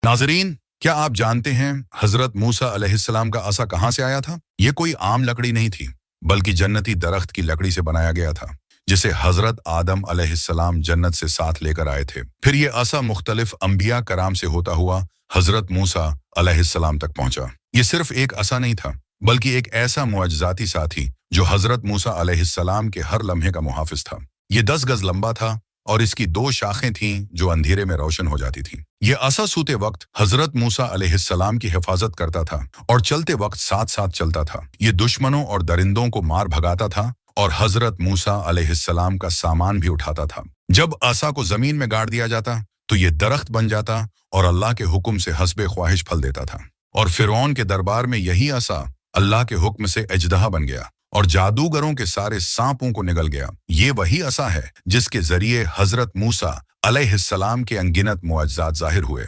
नाजरीन, क्या आप जानते हैं हजरत मूसा अलैहिस्सलाम का असा कहाँ से आया था? ये कोई आम लकड़ी नहीं थी, बल्कि जन्नती दरख्त की लकड़ी से बनाया गया था, जिसे हजरत आदम अलैहिस्सलाम जन्नत से साथ लेकर आए थे। फिर ये असा मुख्तलिफ अंबिया कराम से होता हुआ हजरत मूसा अलैहिस्सलाम तक पहुंचा। ये सिर्फ एक असा नहीं था, बल्कि एक ऐसा मुअज्जाती साथी जो हजरत मूसा अलैहिस्सलाम के हर लम्हे का मुहाफिज था। ये 10 गज लंबा था और इसकी 2 शाखें थीं जो अंधेरे में रोशन हो जाती थीं। ये असा सूते वक्त हजरत मूसा अलैहिस्सलाम की हिफाजत करता था और चलते वक्त साथ साथ चलता था। ये दुश्मनों और दरिंदों को मार भगाता था और हजरत मूसा अलैहिस्सलाम का सामान भी उठाता था। जब असा को जमीन में गाड़ दिया जाता तो ये दरख्त बन जाता और अल्लाह के हुक्म से हस्बे ख्वाहिश फल देता था। और फिरौन के दरबार में यही असा अल्लाह के हुक्म से अजदहा बन गया और जादूगरों के सारे सांपों को निगल गया। ये वही असा है जिसके जरिए हजरत मूसा अलैहिस्सलाम के अनगिनत मुअज्जात जाहिर हुए।